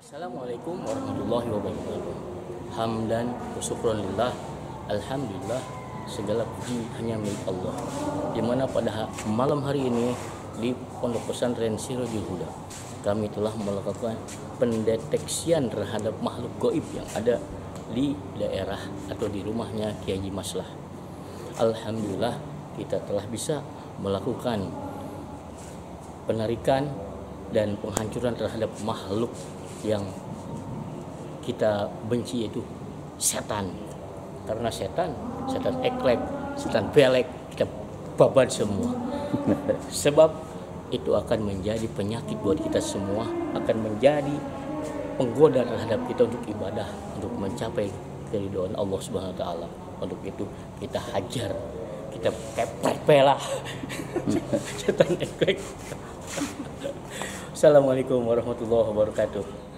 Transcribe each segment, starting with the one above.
Assalamualaikum warahmatullahi wabarakatuh. Hamdan wa syukran lillah. Alhamdulillah, segala puji hanya milik Allah. Di mana pada malam hari ini di Pondok Pesantren Sirajul Huda, kami telah melakukan pendeteksian terhadap makhluk gaib yang ada di daerah atau di rumahnya Kiai Haji Maslah. Alhamdulillah, kita telah bisa melakukan penarikan dan penghancuran terhadap makhluk yang kita benci, yaitu setan. Karena setan eklek, setan belek, kita babat semua. Sebab itu akan menjadi penyakit buat kita semua, akan menjadi penggoda terhadap kita untuk ibadah, untuk mencapai keridhaan Allah Subhanahu wa taala. Untuk itu kita hajar, kita kepret pela setan eklek. Assalamualaikum warahmatullahi wabarakatuh.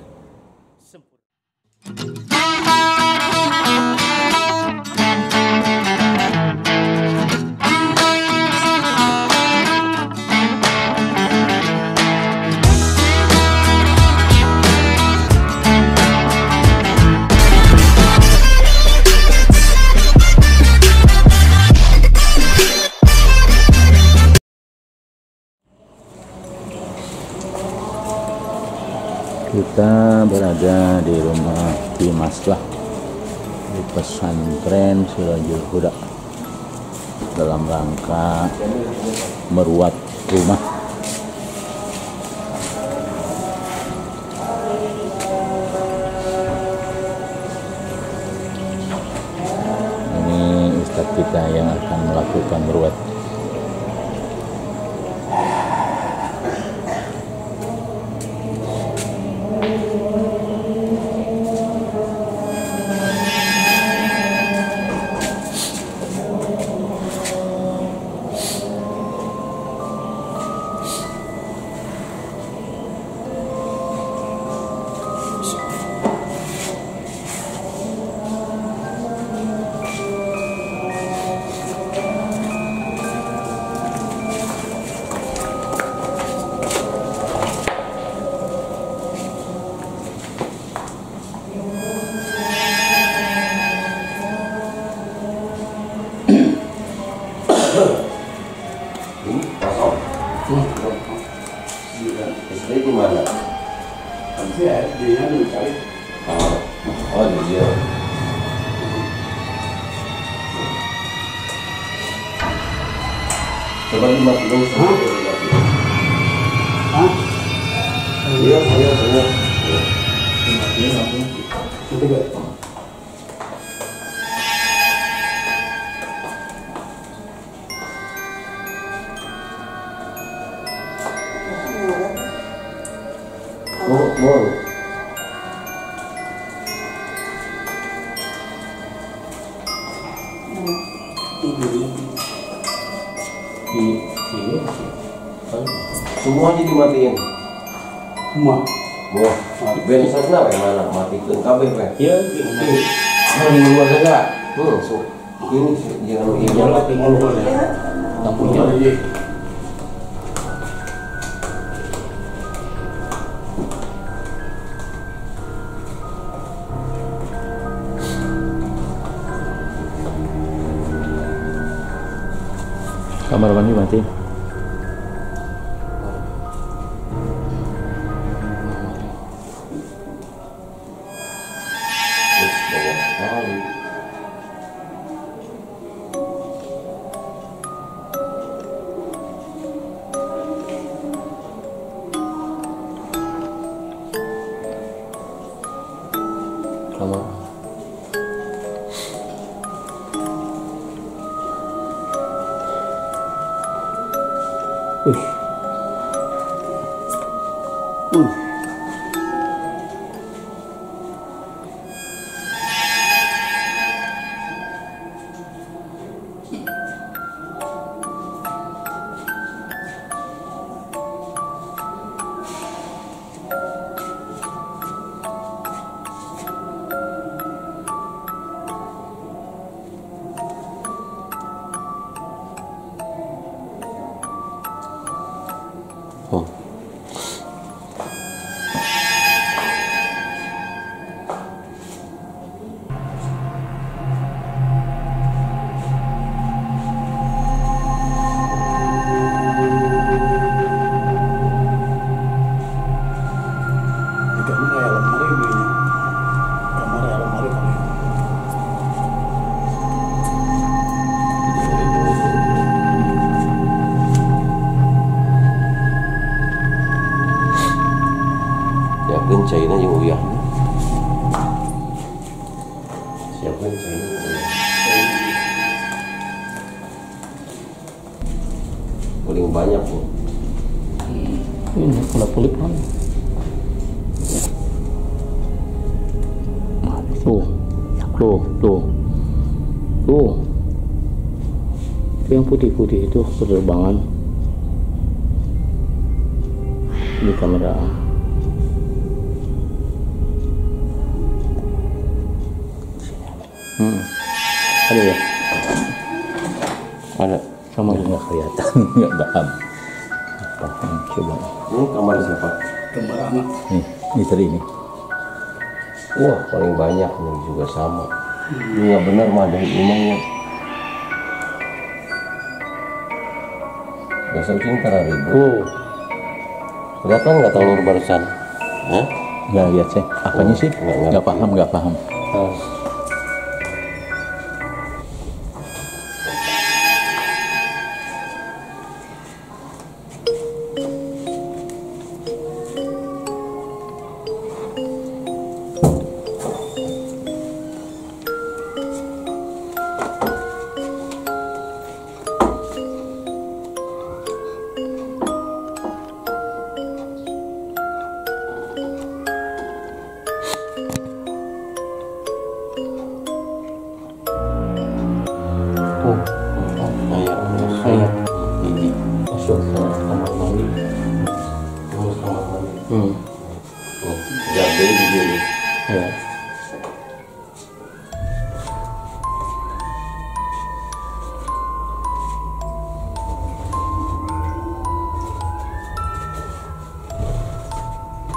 Kita berada di rumah Kiai Maslah di pesantren Sirajul Huda dalam rangka meruat rumah. Ini ustadz kita yang akan melakukan meruat. Istri di mana? Dia dulu cari. Oh dia. Coba dimati dulu. Hah? Iya. Dimati langsung. Tiga. Mau. Semuanya dimatiin. Semua. Wah, bensin apa yang mana? Matikan kabel kan? Iya. Mau di luar enggak? Ini jangan keluar ya. Lampunya aja. Kamar mandi mati. Kamar. gencain aja uyah. Siap gencain uyah. Paling banyak nih. Ini kalau pelit kan. Tuh. Itu yang putih-putih itu penerbangan di kamera. Ada ya? Ada. Sama nggak kelihatan, nggak paham. Coba. Ini kamar siapa? Kamar anak. Ini tadi ini. Wah, paling banyak nih juga sama. Ini nggak benar mah dari imamnya. Dasar cinta ribu. Kelihatan nggak telur barusan? Hah? Nggak lihat sih. Apanya sih? Nggak paham. Ayah. Ini masuk kamar mandi. Terus kamar mandi. Jadi begini. Ya.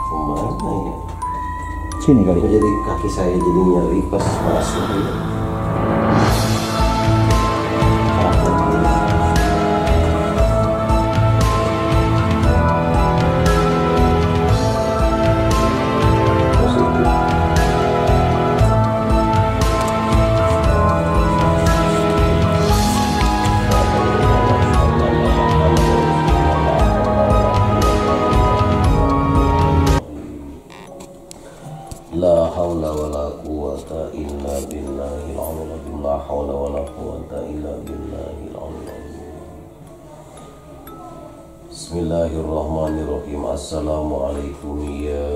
Kemana ya? Sini kali. Jadi kaki saya jadi nyeri pas masuk. La haula wala quwata illa billahil aliyyil azim. La haula wala quwata illa billahil aliyyil azim. Bismillahirrahmanirrahim. Assalamualaikum ya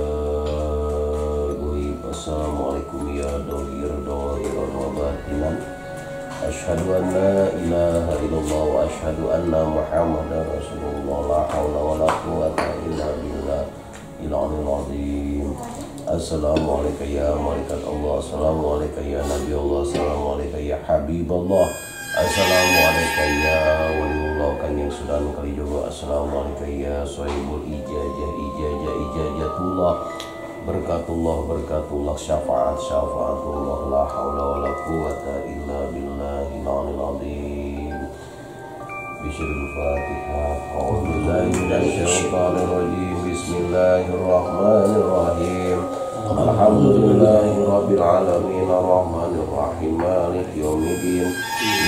ghaib. Assalamualaikum ya dhahir wa batinan. Asyhadu an la ilaha illallah wa asyhadu anna Muhammadar Rasulullah. La haula wala quwata illa billahil aliyyil azim. Assalamualaikum ya malaikat Allah. Assalamualaikum ya Nabi Allah. Assalamualaikum ya Habib Allah. Assalamualaikum ya waliullah kan yang sudah kali juga. Assalamualaikum ya sahibul ijazatullah. Berkatullah syafaatullah. La haula wala quwata illa billahil aliyyil azim. Bismillahil Fatihah. A'udzubillahi minasyaitonir rajim. Bismillahirrahmanirrahim. Alhamdulillahi rabbil alamin. Arrahmanir rahim. Maliki yaumiddin.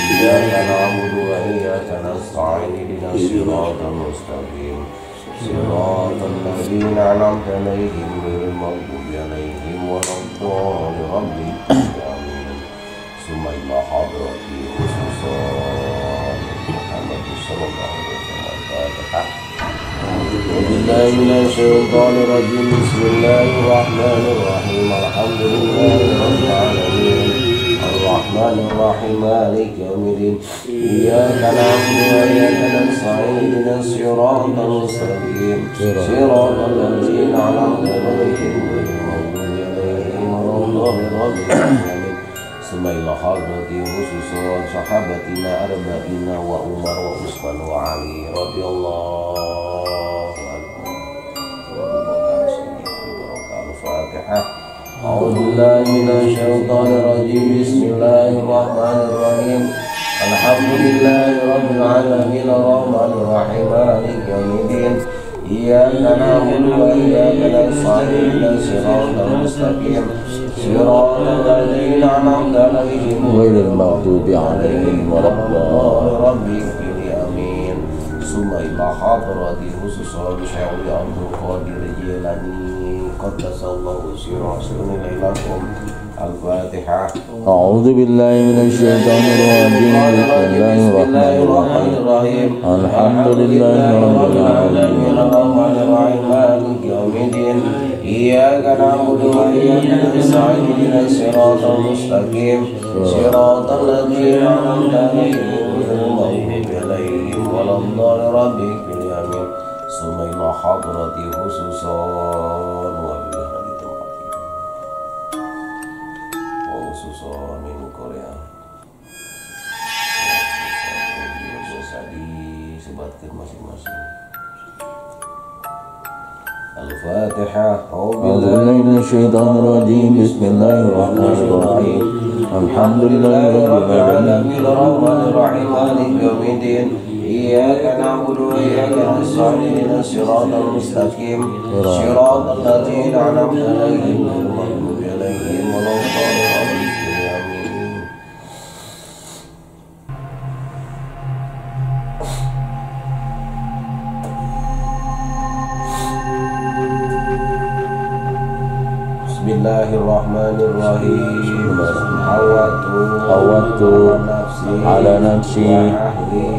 Iyyaka na'budu wa iyyaka nasta'in. Ihdinas siratal mustaqim. Siratal ladzina an'amta 'alaihim ghairil maghdubi 'alaihim waladdallin. Amin. Summa ila hadrati khususan Muhammad sallallahu alaihi wasallam. Billahi minasyaitonir rajim. Bismillahirrahmanirrahim. Alhamdulillahi rabbil alamin. Arrahmanir rahim. Maliki yaumiddin. Iyyaka na'budu wa iyyaka nasta'in. Ihdinas siratal mustaqim. Siratal ladzina an'amta 'alaihim ghairil maghdubi 'alaihim waladdallin. Sumailah hadrati khususan sahabatina arba'ina wa Umar wa Utsman wa Ali radhiyallahu anhum. Al-Fatihah. A'udzubillahi minasyaitonir rajim. Bismillahirrahmanirrahim. Alhamdulillahi rabbil alamin. Arrahmanir rahim. Maliki yaumiddin. Iyyaka na'budu wa iyyaka nasta'in. Ihdinas siratal mustaqim. Siratal ladzina an'amta 'alaihim ghairil maghdubi 'alaihim waladdallin. Rabbi ighfirli. Amin. summa ila hadrati khususan Syekh Abdul Qadir Jilani qaddasallahu sirrahu ilaikum. Al-Fatihah. A'udzu billahi minasyaitonir rajim. Bismillahirrahmanirrahim. Alhamdulillahirabbil alamin. Arrahmanirrahim. Maliki yaumiddin. Iyyaka na'budu wa iyyaka nasta'in. Ihdinas siratal mustaqim. Siratal ladzina an'amta 'alaihim ghairil maghdubi 'alaihim waladdallin. Amin. Summa ila hadrati khususan wa khususan min Korea. Bisa disebatkan masing-masing. Al-Fatihah. A'udzubillahi minasyaitonir rajim. Bismillahirrahmanirrahim. Alhamdulillahirabbil alamin. Arrahmanir rahim. Maliki yaumiddin. Iyyaka na'budu wa iyyaka nasta'in. Ihdinas siratal mustaqim. Siratal ladzina an'amta 'alaihim ghairil maghdubi 'alaihim waladdallin. Bismillahirrahmanirrahim. Hawatu ala nafsi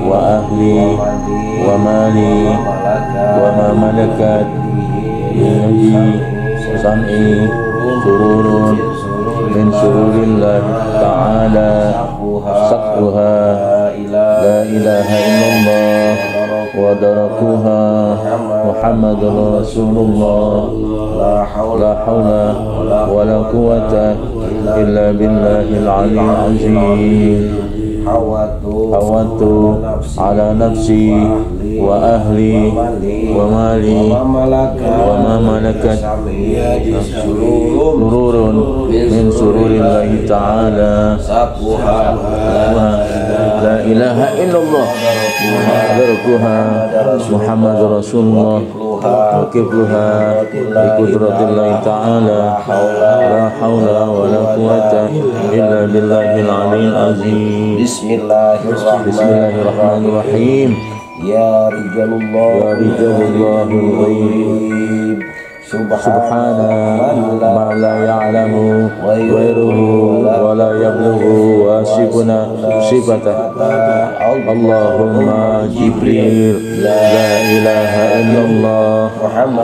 wa ahli wa mali wa ma malakat yadi sam'i sururun min sururillah ta'ala saqruha la ilaha illallah wa darakuha Muhammadur Rasulullah. La hawla wa la quwwata illa billahil aliyyil azim. Hawatu ala nafsi wa ahli wa mali wa ma malakat sururun min sururillahi ta'ala la ilaha illallah darakuha Muhammadur Rasulullah wa kibluha bi qudratillahi ta'ala la hawla wa la quwwata illa billahil aliyyil azim. Bismillahirrahmanirrahim. Ya rijalullahul ghaib. Subhana ma la ya'lamu ghairuhu wa la yablughu wasifuna sifatah. Allahumma Jibril la ilaha illallah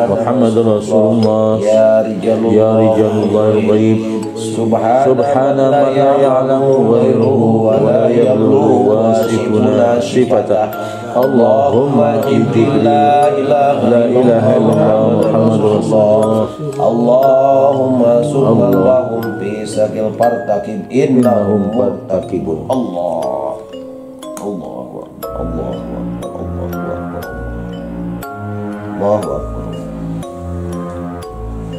Muhammadur Rasulullah. Ya rijalullahul ghaib. Subhana ma la ya'lamu ghairuhu wa la yablughu wasifuna sifatah. Allahumma Jibril la ilaha illallah Muhammadur Rasulullah. Allahumma subhanallahum fi sakil partakib innahum murtakibun. Allah Allahu Akbar. Allahu Akbar. Allahu Akbar.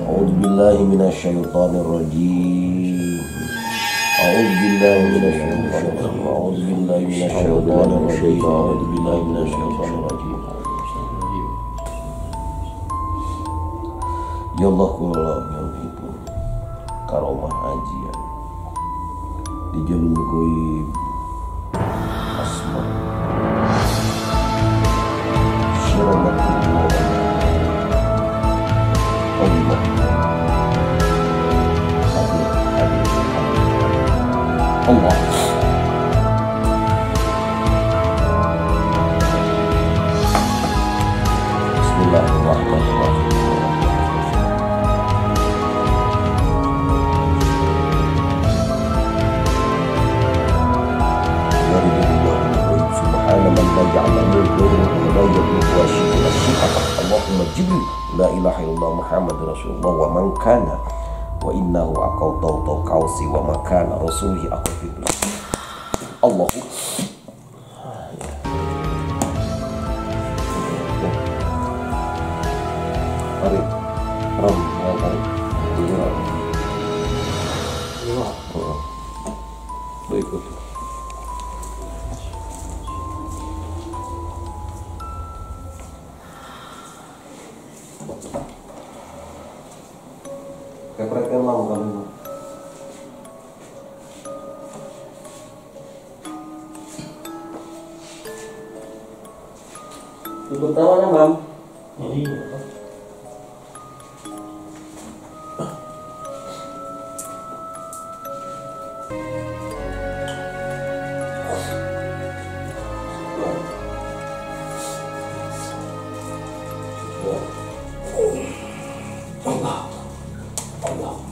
A'udzu billahi minasyaitonir rajim. A'udzu billahi minasyaitonir rajim. A'udzu billahi minasyaitonir rajim. A'udzu billahi minasyaitonir rajim. Ya Allah kula itu karomah ajian di jalur goib asma syarabatullah Allah Allah Bismillahirrahmanirrahim. Allahumma Jibril la ilaha illallah Muhammadur Rasulullah wa man kana wa innahu aqawtau kausi wa makana rasulihi aqfidu Allahu Arif Ram Arif Baiklah. Kepretkan lampu kamu. Tutup tawanya, Bang. Jadi Allah. Allah.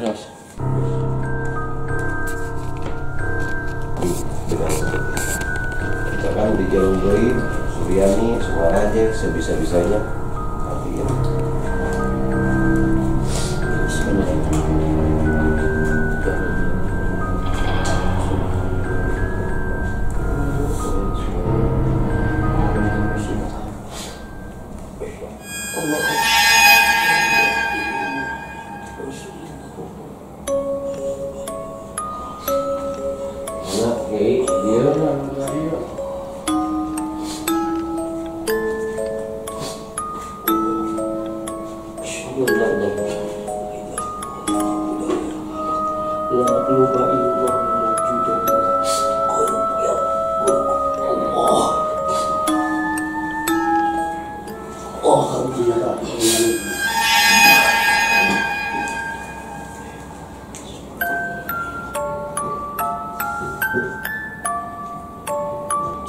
terus Misalkan di Jalur Goib, Suryani, Sumaraja, sebisa-bisanya artinya.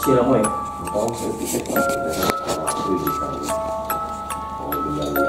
siapa ya? Tahu saya pikir itu di kami. Oh, benar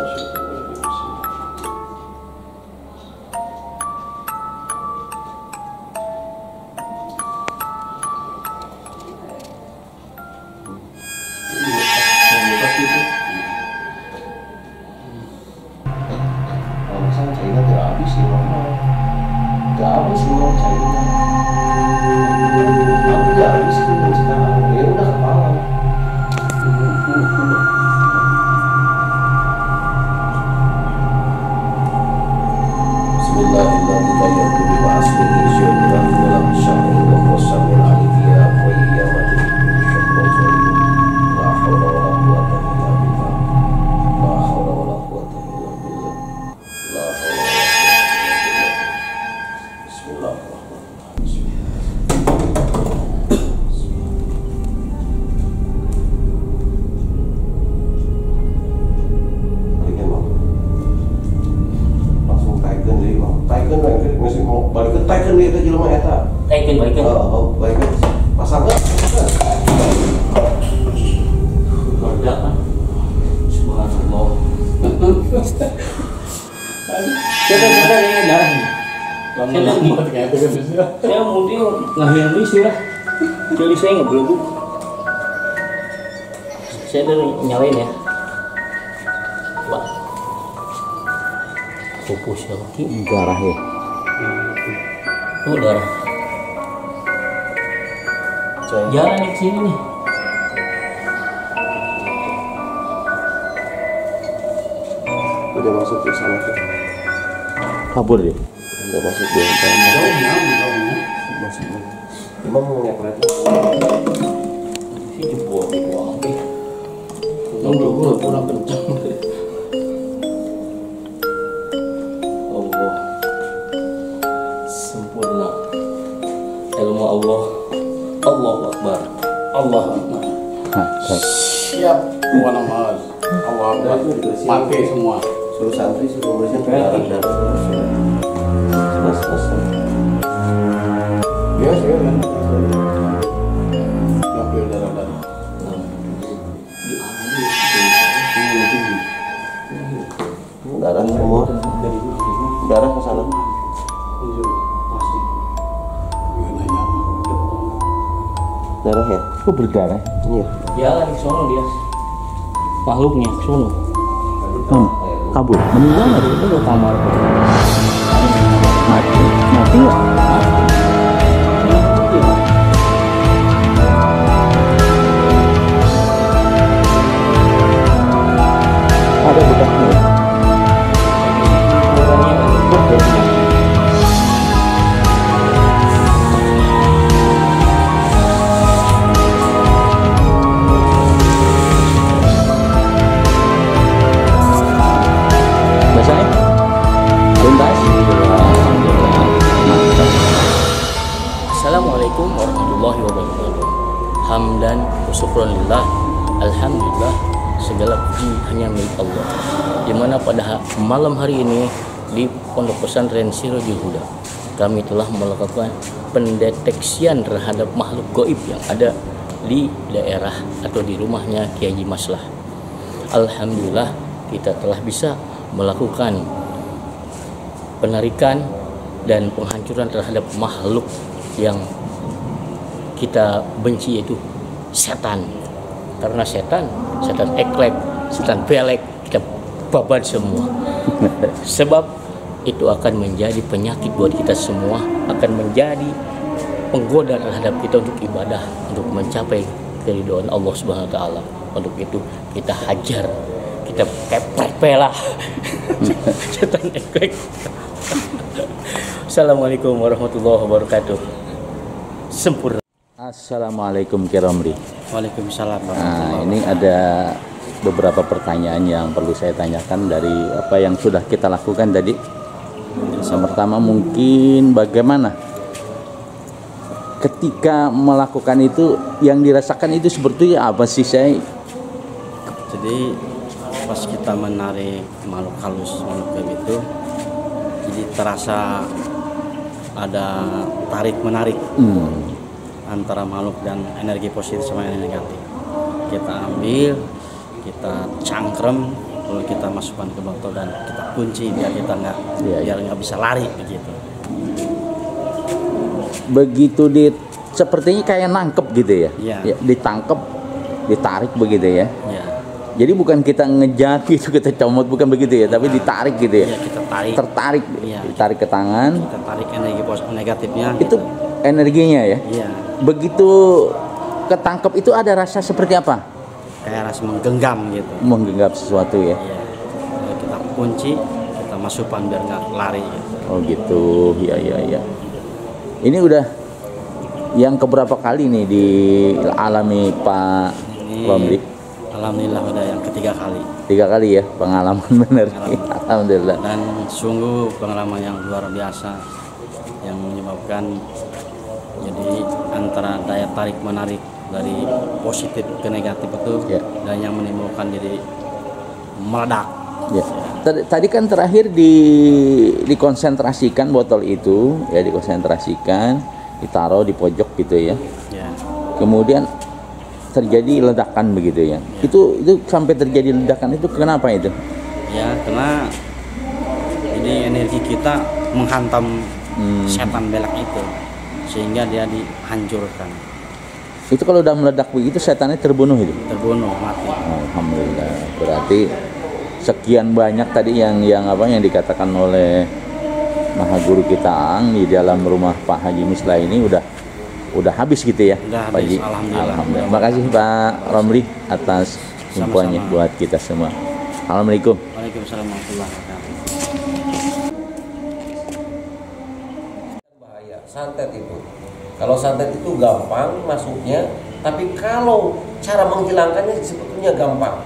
Saya mungkin ngahir misi lah. Jadi saya nggak belum. Saya dari nyalain ya. Wah. Pupus ya lagi darah ya. Oh darah. Jalan di sini nih. Udah masuk ke sana tuh. Kabur dia. Nggak masuk dia. Jauhnya. Masuk. Imam mau ngepret. Ini jempol itu apa? Gue kurang kencang. Allah sempurna ilmu Allah. Allahu Akbar. Allah Akbar. Siap. Bukan amal. Allah Akbar. Mati semua. Suruh santri suruh bersihin darah. Ya, saya kan. Ngambil darah. Darah semua. Darah ke sana. Darah ya? Kok berdarah? Iya. Ya lagi sono dia. Makhluknya sono. Kabur. Meninggal nggak sih? Itu kamar. Mati. Mati nggak? Ada bekasnya. Biasanya tuntas. Assalamualaikum warahmatullahi wabarakatuh. Hamdan wa syukranillah. Alhamdulillah, segala puji hanya milik Allah. Dimana pada malam hari ini di Pondok Pesantren Sirajul Huda kami telah melakukan pendeteksian terhadap makhluk gaib yang ada di daerah atau di rumahnya Kiai Haji Maslah. Alhamdulillah kita telah bisa melakukan penarikan dan penghancuran terhadap makhluk yang kita benci, yaitu setan. Karena setan eklek, setan belek, kita babat semua. Sebab itu akan menjadi penyakit buat kita semua, akan menjadi penggoda terhadap kita untuk ibadah, untuk mencapai keridhaan Allah Subhanahu wa taala. Untuk itu kita hajar, kita keprek pela setan eklek. Assalamualaikum warahmatullahi wabarakatuh. Sempurna. Assalamualaikum Ki Romli. Waalaikumsalam. Nah, ini ada beberapa pertanyaan yang perlu saya tanyakan dari apa yang sudah kita lakukan tadi. Yang pertama, mungkin bagaimana ketika melakukan itu, yang dirasakan itu sebetulnya apa sih? Saya Jadi pas kita menarik makhluk halus, makhluk gaib itu, jadi terasa ada tarik menarik antara makhluk dan energi positif sama energi negatif. Kita ambil, kita cangkrem, lalu kita masukkan ke botol dan kita kunci biar kita nggak bisa lari begitu. begitu sepertinya kayak nangkep gitu ya? Iya. Ya, ditangkep, ditarik begitu ya? Ya, Jadi bukan kita ngejar gitu, kita comot, bukan begitu ya, tapi ditarik gitu ya? ya kita tarik, Tertarik, Iya. ditarik ke tangan, kita tarik energi positif negatifnya. itu gitu. energinya ya? Iya, Begitu ketangkep itu ada rasa seperti apa? kayak rasa menggenggam gitu. Menggenggam sesuatu ya? Iya. Lalu kita kunci, kita masukkan biar nggak lari gitu. Oh gitu, ya. Ini udah yang keberapa kali nih dialami Pak Ini Romli? alhamdulillah udah yang ketiga kali. 3 kali ya, pengalaman bener. Alhamdulillah. Dan sungguh pengalaman yang luar biasa yang menyebabkan jadi antara daya tarik menarik dari positif ke negatif itu Ya. dan yang menimbulkan jadi meledak. Ya. Tadi kan terakhir dikonsentrasikan botol itu, ya dikonsentrasikan, ditaruh di pojok gitu ya. Ya. Kemudian terjadi ledakan begitu ya. Itu sampai terjadi ledakan itu kenapa itu? Ya, karena ini energi kita menghantam setan belak itu sehingga dia dihancurkan, Itu kalau udah meledak begitu setannya terbunuh itu. terbunuh, mati. Alhamdulillah. Berarti sekian banyak tadi yang dikatakan oleh Maha Guru kita Ang di dalam rumah Pak Haji Mislah ini udah habis gitu ya, Udah Pak habis, Haji. alhamdulillah. Terima kasih Pak Romli atas infonya Sama-sama. buat kita semua. Assalamualaikum. Waalaikumsalam warahmatullahi wabarakatuh. santet itu. Kalau santet itu gampang masuknya, tapi kalau cara menghilangkannya sebetulnya gampang.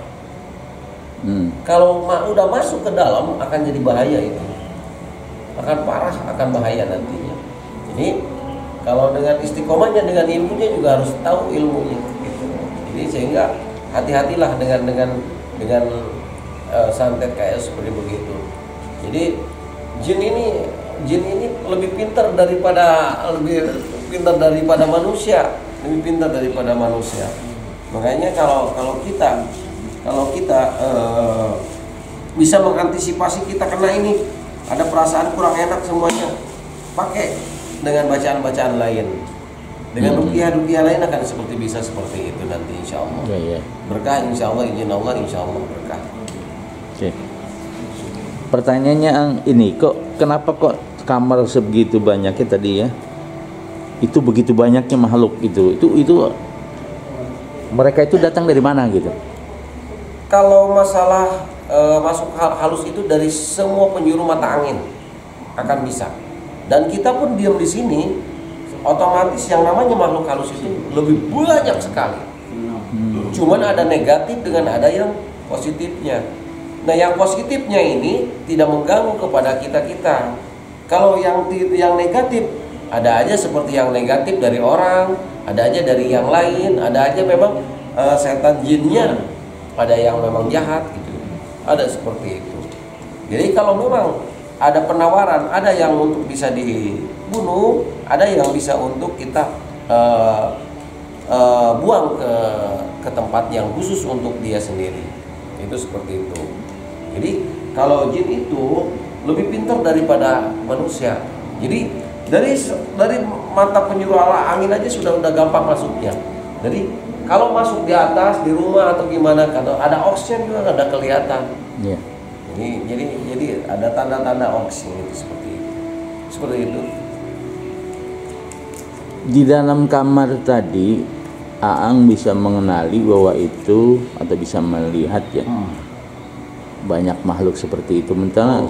Kalau udah masuk ke dalam akan jadi bahaya itu, akan parah, akan bahaya nantinya. Jadi kalau dengan istiqomahnya, dengan ilmunya juga harus tahu ilmunya. Gitu. Jadi sehingga hati-hatilah dengan santet kayak seperti begitu. Jadi jin ini lebih pintar daripada manusia, Makanya kalau kita bisa mengantisipasi kita kena ini, ada perasaan kurang enak semuanya, pakai dengan bacaan-bacaan lain, dengan ruqyah lain akan bisa seperti itu nanti insya Allah. Berkah insya Allah, izin Allah insya Allah berkah. Oke. Pertanyaannya ini, kenapa kok kamar sebegitu banyaknya tadi ya? Itu begitu banyaknya makhluk itu mereka itu datang dari mana gitu? Kalau masalah masuk halus itu dari semua penjuru mata angin akan bisa. Dan kita pun diam di sini, otomatis yang namanya makhluk halus itu lebih banyak sekali. Cuman ada negatif dengan ada yang positifnya. Nah, yang positifnya ini tidak mengganggu kepada kita. Kalau yang negatif, ada aja seperti yang negatif dari orang, ada aja dari yang lain, ada aja memang setan jinnya, ada yang memang jahat gitu. Ada seperti itu. Jadi kalau memang ada penawaran, ada yang untuk bisa dibunuh, ada yang bisa untuk kita buang ke tempat yang khusus untuk dia sendiri. Itu seperti itu. Jadi kalau jin itu lebih pintar daripada manusia. Jadi dari mata penjuru angin aja sudah gampang masuknya. Jadi kalau masuk di atas di rumah atau gimana, kalau ada oksigen juga ada kelihatan. Yeah. Jadi ada tanda-tanda oksigen itu seperti itu. Di dalam kamar tadi, Aang bisa mengenali bahwa itu atau bisa melihat ya. Banyak makhluk seperti itu.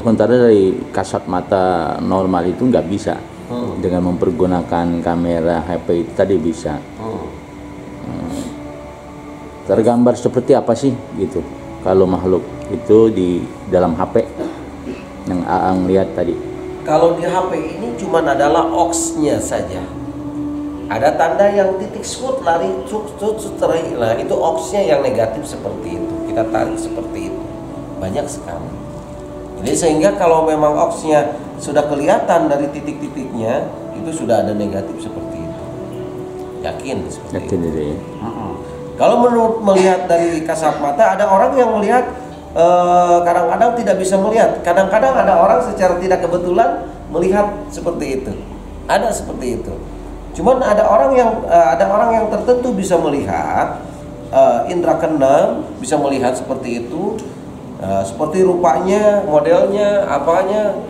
Sementara dari kasat mata normal itu nggak bisa. Dengan mempergunakan kamera HP itu tadi bisa. Tergambar seperti apa sih gitu kalau makhluk itu di dalam HP yang Aang lihat tadi? Kalau di HP ini cuma adalah oksnya saja. Ada tanda yang titik shoot lari lah, itu oksnya yang negatif seperti itu. Kita tarik seperti itu. Banyak sekali. Jadi sehingga kalau memang oksnya sudah kelihatan dari titik-titiknya, itu sudah ada negatif seperti itu. Yakin seperti itu. Ya. Kalau menurut melihat dari kasat mata, ada orang yang melihat kadang-kadang tidak bisa melihat. Kadang-kadang ada orang secara tidak kebetulan melihat seperti itu. Ada seperti itu. Cuman ada orang yang tertentu bisa melihat, indra keenam bisa melihat seperti itu. Seperti rupanya, modelnya, apanya,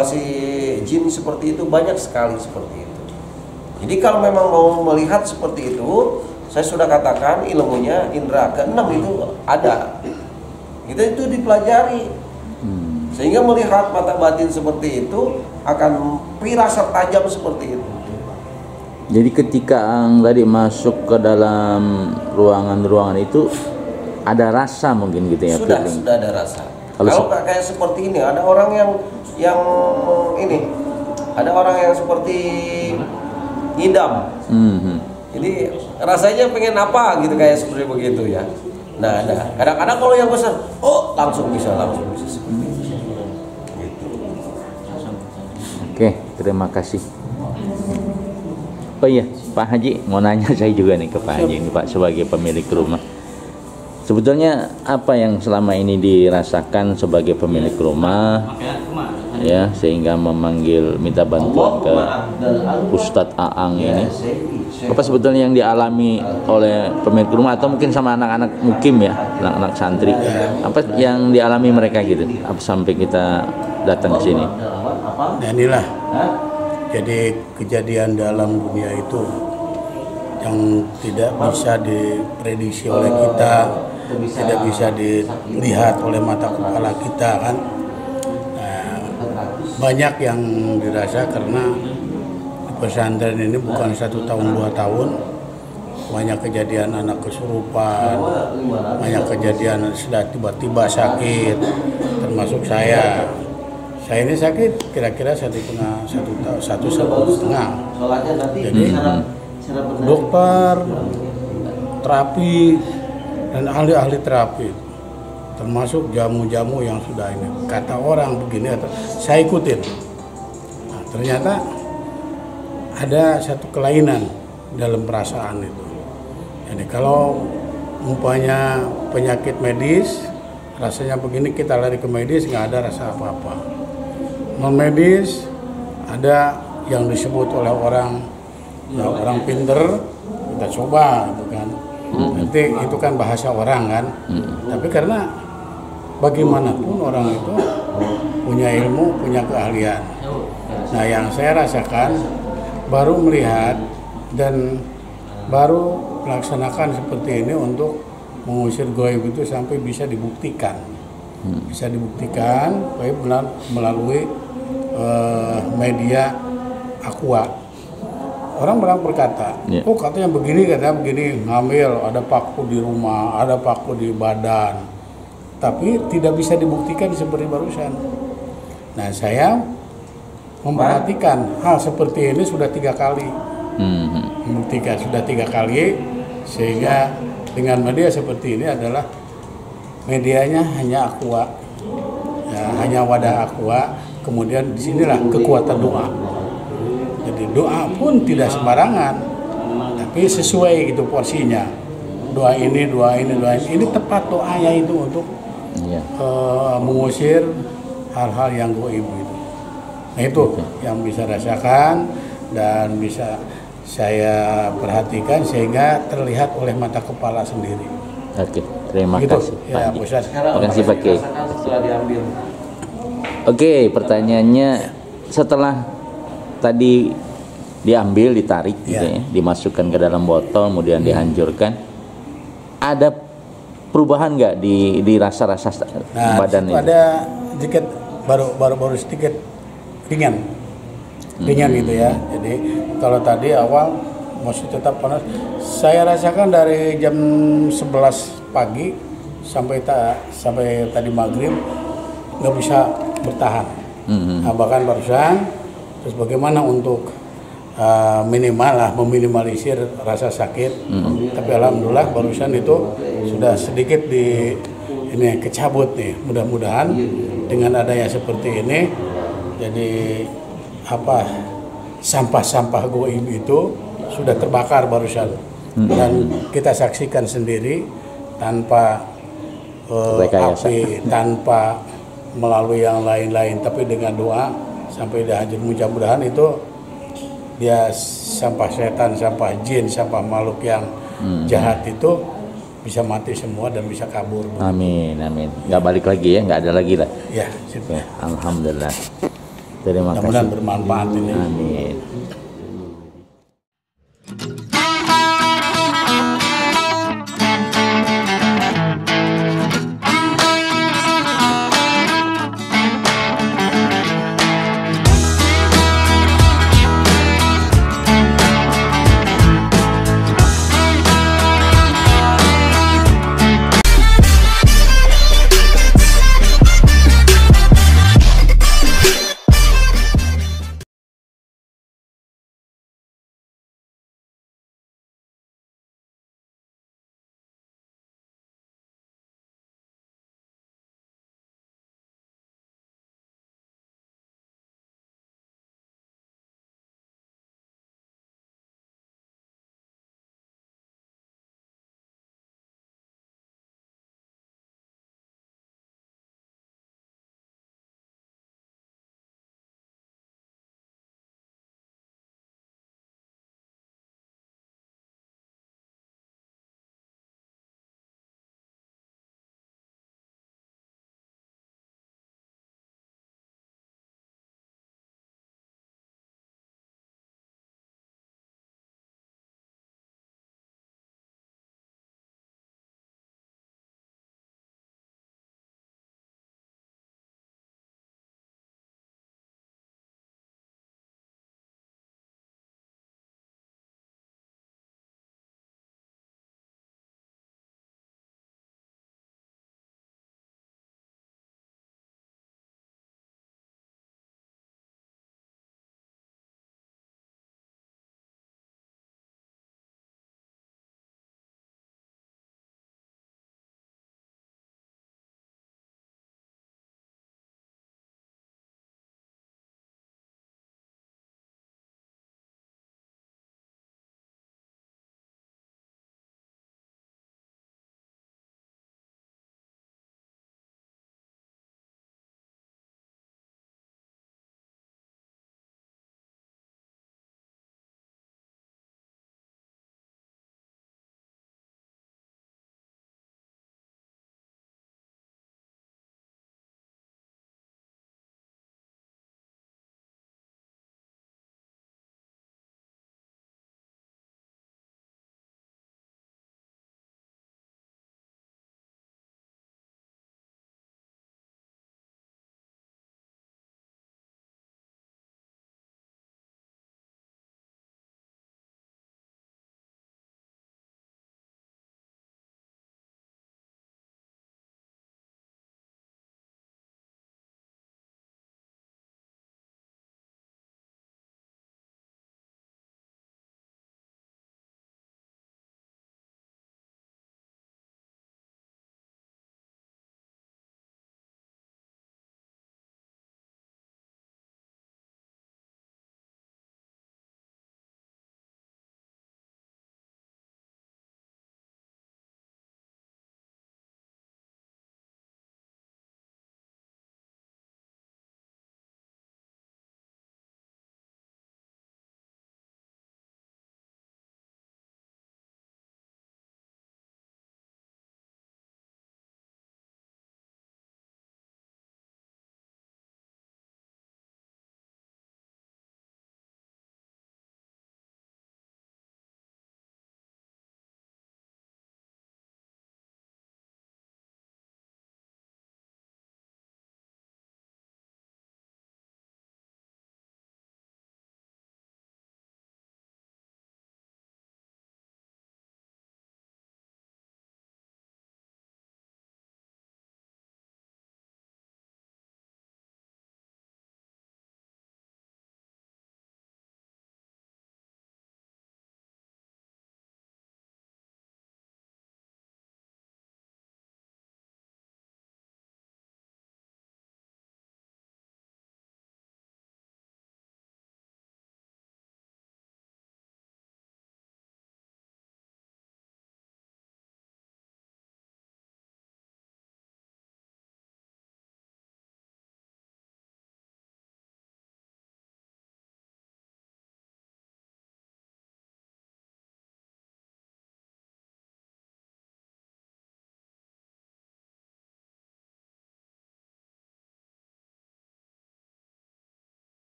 si jin seperti itu banyak sekali seperti itu. Jadi kalau memang mau melihat seperti itu, saya sudah katakan ilmunya indra keenam itu ada. Itu dipelajari. Sehingga melihat mata batin seperti itu akan firasat tajam seperti itu. Jadi ketika Aang tadi masuk ke dalam ruangan-ruangan itu ada rasa mungkin gitu ya? Sudah ada rasa. Kalau kayak seperti ini, ada orang yang ini, ada orang yang seperti ngidam. Jadi rasanya pengen apa gitu kayak seperti begitu ya. Nah, ada. Kadang-kadang kalau yang besar, langsung bisa seperti itu. Gitu. Oke, terima kasih. Oh iya, Pak Haji, mau nanya saya juga nih ke Pak Haji ini Pak sebagai pemilik rumah. Sebetulnya apa yang selama ini dirasakan sebagai pemilik rumah ya sehingga minta bantuan ke Ustadz Aang ini? Apa sebetulnya yang dialami oleh pemilik rumah atau mungkin sama anak-anak mukim ya, anak-anak santri? Apa yang dialami mereka gitu? Apa sampai kita datang ke sini? Nah inilah. Jadi kejadian dalam dunia itu yang tidak bisa diprediksi oleh kita, tidak bisa dilihat oleh mata kepala kita kan. Banyak yang dirasa karena pesantren ini bukan 1 tahun 2 tahun. Banyak kejadian anak kesurupan, banyak kejadian sudah tiba-tiba sakit, termasuk saya. Saya ini sakit kira-kira 1,5 tahun. Jadi dokter, terapi, dan ahli-ahli terapi, termasuk jamu-jamu yang sudah ini. Kata orang begini, saya ikutin. Nah, ternyata ada satu kelainan dalam perasaan itu. Jadi kalau umpamanya penyakit medis, rasanya begini, kita lari ke medis nggak ada rasa apa-apa. Non medis ada yang disebut oleh orang pinter, kita coba gitu kan. Nanti itu kan bahasa orang kan. Tapi karena bagaimanapun orang itu punya ilmu, punya keahlian. Nah, yang saya rasakan baru melihat dan baru melaksanakan seperti ini untuk mengusir goib itu sampai bisa dibuktikan. Bisa dibuktikan baik melalui media Aqua. Orang berkata, oh katanya begini, ngambil, ada paku di rumah, ada paku di badan. Tapi tidak bisa dibuktikan seperti barusan. Nah, saya memperhatikan hal seperti ini sudah 3 kali. Membuktikan sudah 3 kali, sehingga dengan media seperti ini adalah medianya hanya Aqua, ya, hanya wadah Aqua. Kemudian disinilah kekuatan doa. Jadi doa pun tidak sembarangan, tapi sesuai gitu porsinya. Doa ini. Ini tepat doanya itu untuk mengusir hal-hal yang goib itu. Nah, itu yang bisa rasakan dan bisa saya perhatikan sehingga terlihat oleh mata kepala sendiri. Oke, terima kasih ya, Pak. Terima kasih Pak Kiai. Oke, pertanyaannya setelah tadi diambil, ditarik, gitu ya, dimasukkan ke dalam botol, kemudian dihancurkan, ada perubahan nggak di rasa-rasa badan itu? Ada sedikit, baru sedikit ringan gitu ya. Jadi kalau tadi awal masih tetap panas, saya rasakan dari jam 11 pagi sampai tadi maghrib nggak bisa bertahan. Nah, bahkan barusan, terus bagaimana untuk meminimalisir rasa sakit. Tapi alhamdulillah barusan itu sudah sedikit kecabut nih. Mudah-mudahan dengan adanya seperti ini, jadi sampah-sampah goib itu sudah terbakar barusan, dan kita saksikan sendiri tanpa api, tanpa melalui yang lain-lain, tapi dengan doa sampai dihancur. Mudah-mudahan itu dia sampah setan, sampah jin, sampah makhluk yang jahat itu bisa mati semua dan bisa kabur. Amin. Nggak balik lagi ya, nggak ada lagi lah. Ya, Alhamdulillah. Terima kasih. Mudah-mudahan bermanfaat ini. Amin.